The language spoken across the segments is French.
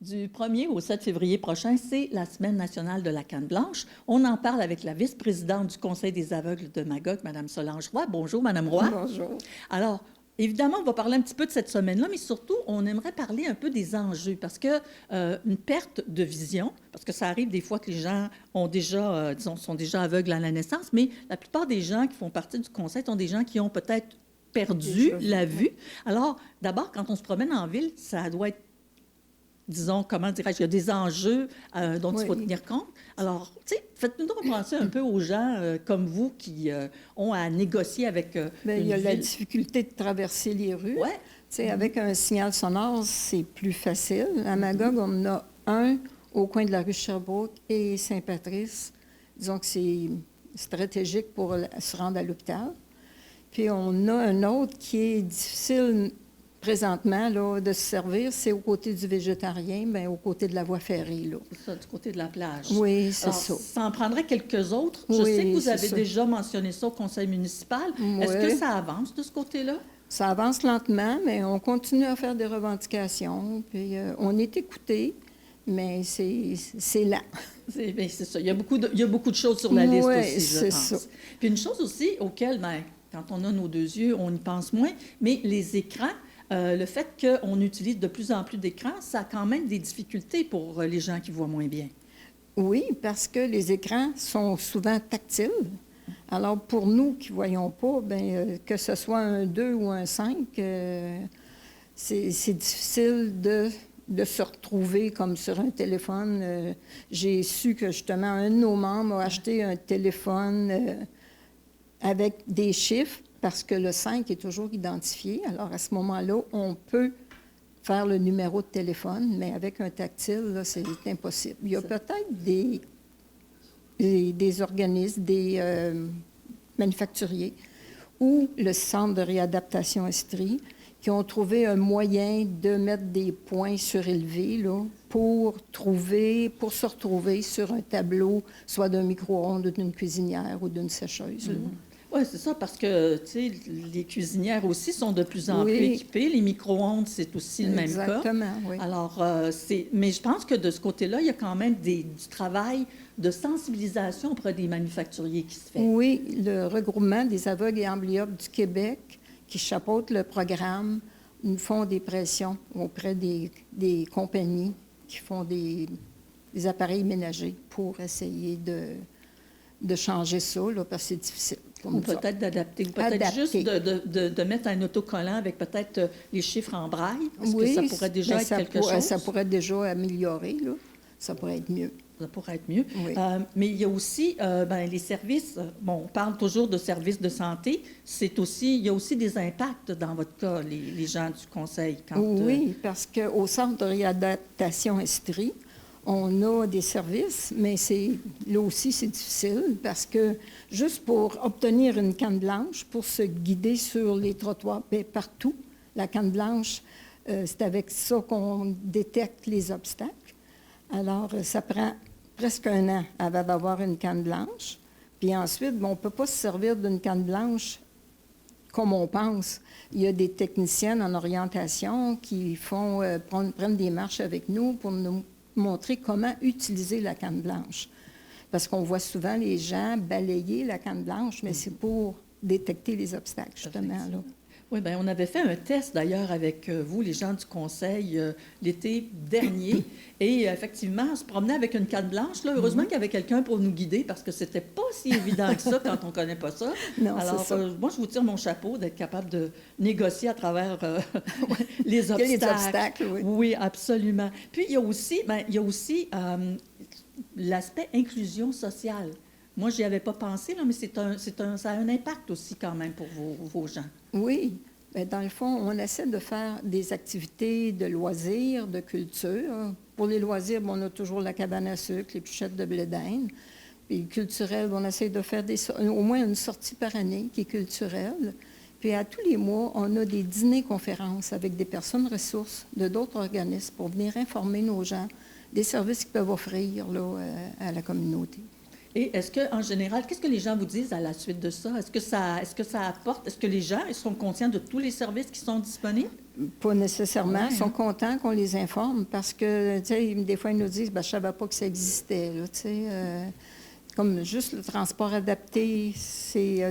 Du 1er au 7 février prochain, c'est la Semaine nationale de la canne blanche. On en parle avec la vice-présidente du Conseil des aveugles de Magog, Mme Solange Roy. Bonjour, Mme Roy. Bonjour. Alors, évidemment, on va parler un petit peu de cette semaine-là, mais surtout, on aimerait parler un peu des enjeux, parce que une perte de vision, parce que ça arrive des fois que les gens ont déjà, disons, sont déjà aveugles à la naissance, mais la plupart des gens qui font partie du Conseil sont des gens qui ont peut-être perdu la vue. Alors, d'abord, quand on se promène en ville, ça doit être, disons, comment dirais-je, il y a des enjeux dont il faut tenir compte. Alors, tu sais, faites-nous donc penser un peu aux gens comme vous qui ont à négocier avec Bien, il y a une la ville. difficulté de traverser les rues. Ouais. Tu sais, avec un signal sonore, c'est plus facile. À Magog, on en a un au coin de la rue Sherbrooke et Saint-Patrice. Disons que c'est stratégique pour se rendre à l'hôpital. Puis on a un autre qui est difficile présentement là, de se servir, c'est aux côtés du végétarien, bien, aux côtés de la voie ferrée. Là. C'est ça, du côté de la plage. Oui, c'est Alors, ça. ça en prendrait quelques autres. Je Oui, sais que vous c'est avez ça. déjà mentionné ça au conseil municipal. Oui. Est-ce que ça avance de ce côté-là? Ça avance lentement, mais on continue à faire des revendications. Puis on est écouté, mais c'est lent. C'est ça. Il y a beaucoup de choses sur la liste Oui, aussi, je c'est pense. ça. Puis une chose aussi auquel, bien, quand on a nos deux yeux, on y pense moins, mais les écrans, le fait qu'on utilise de plus en plus d'écrans, ça a quand même des difficultés pour les gens qui voient moins bien. Oui, parce que les écrans sont souvent tactiles. Alors, pour nous qui ne voyons pas, bien, que ce soit un 2 ou un 5, c'est difficile de se retrouver comme sur un téléphone. J'ai su que, justement, un de nos membres a acheté un téléphone avec des chiffres parce que le 5 est toujours identifié. Alors, à ce moment-là, on peut faire le numéro de téléphone, mais avec un tactile, là, c'est impossible. Il y a peut-être des organismes, des manufacturiers ou le Centre de réadaptation Estrie qui ont trouvé un moyen de mettre des points surélevés là, pour se retrouver sur un tableau, soit d'un micro-ondes, ou d'une cuisinière ou d'une sécheuse. Là. Oui, c'est ça, parce que, tu sais, les cuisinières aussi sont de plus en Oui. plus équipées. Les micro-ondes, c'est aussi le même cas. Exactement, oui. Alors, mais je pense que de ce côté-là, il y a quand même du travail de sensibilisation auprès des manufacturiers qui se fait. Oui, le regroupement des aveugles et amblyopes du Québec, qui chapeaute le programme, nous font des pressions auprès des compagnies qui font des appareils ménagers pour essayer de changer ça, là, parce que c'est difficile. Ou peut-être d'adapter, ou peut-être juste de mettre un autocollant avec peut-être les chiffres en braille, parce que ça pourrait déjà être quelque chose. Ça pourrait déjà améliorer, là. Ça pourrait être mieux. Ça pourrait être mieux. Oui. Mais il y a aussi les services. Bon, on parle toujours de services de santé. Il y a aussi des impacts dans votre cas, les gens du conseil. Oui, parce qu'au Centre de réadaptation Estrie, on a des services, mais là aussi, c'est difficile parce que juste pour obtenir une canne blanche, pour se guider sur les trottoirs, bien, partout, la canne blanche, c'est avec ça qu'on détecte les obstacles. Alors, ça prend presque un an avant d'avoir une canne blanche. Puis ensuite, on ne peut pas se servir d'une canne blanche comme on pense. Il y a des techniciennes en orientation qui prennent des marches avec nous pour nous montrer comment utiliser la canne blanche. Parce qu'on voit souvent les gens balayer la canne blanche, mais c'est pour détecter les obstacles, justement. Là. Oui, bien, on avait fait un test d'ailleurs avec vous, les gens du conseil, l'été dernier. Et effectivement, on se promenait avec une canne blanche. Là, heureusement qu'il y avait quelqu'un pour nous guider parce que c'était pas si évident que ça quand on ne connaît pas ça. Non, alors, c'est ça. moi, je vous tire mon chapeau d'être capable de négocier à travers les obstacles. Il y a les obstacles, oui. Oui, absolument. Puis, il y a aussi l'aspect inclusion sociale. Moi, je n'y avais pas pensé, là, mais ça a un impact aussi quand même pour vos gens. Oui. Bien, dans le fond, on essaie de faire des activités de loisirs, de culture. Pour les loisirs, on a toujours la cabane à sucre, les bûchettes de blé d'Inde. Puis culturel, on essaie de faire au moins une sortie par année qui est culturelle. Puis à tous les mois, on a des dîners-conférences avec des personnes ressources de d'autres organismes pour venir informer nos gens des services qu'ils peuvent offrir là, à la communauté. Et est-ce que, en général, qu'est-ce que les gens vous disent à la suite de ça? Est-ce que ça apporte, est-ce que les gens ils sont conscients de tous les services qui sont disponibles? Pas nécessairement. Ouais, Ils sont hein? contents qu'on les informe parce que, tu sais, des fois, ils nous disent, ben, je ne savais pas que ça existait, là, tu sais. Comme juste le transport adapté, c'est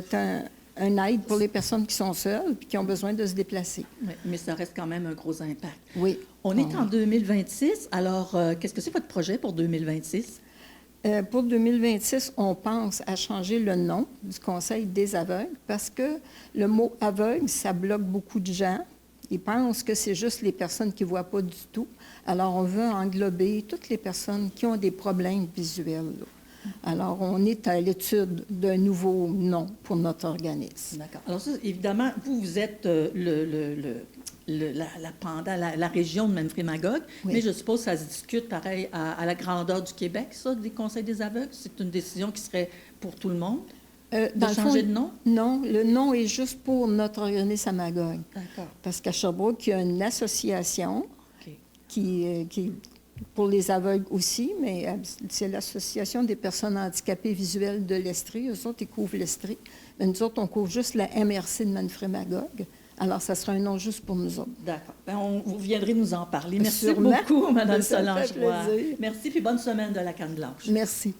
un aide pour les personnes qui sont seules et qui ont besoin de se déplacer. Oui, mais ça reste quand même un gros impact. Oui. On est en 2026, alors qu'est-ce que c'est votre projet pour 2026? Pour 2026, on pense à changer le nom du Conseil des aveugles parce que le mot aveugle, ça bloque beaucoup de gens. Ils pensent que c'est juste les personnes qui ne voient pas du tout. Alors, on veut englober toutes les personnes qui ont des problèmes visuels, là. Alors, on est à l'étude d'un nouveau nom pour notre organisme. D'accord. Alors, ça, évidemment, vous êtes la région de Manfred-Magog, Oui. mais je suppose que ça se discute pareil à la grandeur du Québec, ça, des conseils des aveugles. C'est une décision qui serait pour tout le monde de Dans le changer fond, de nom? Non, le nom est juste pour notre organisme à Magog. D'accord. Parce qu'à Sherbrooke, il y a une association OK. qui pour les aveugles aussi, mais c'est l'Association des personnes handicapées visuelles de l'Estrie. Eux autres, ils couvrent l'Estrie. Mais nous autres, on couvre juste la MRC de Manfred-Magog. Alors, ça sera un nom juste pour nous autres. D'accord. Vous viendrez nous en parler. Merci Sûrement. beaucoup, Mme Ça me fait Solange Roy. plaisir. Merci, puis bonne semaine de la Canne Blanche. Merci.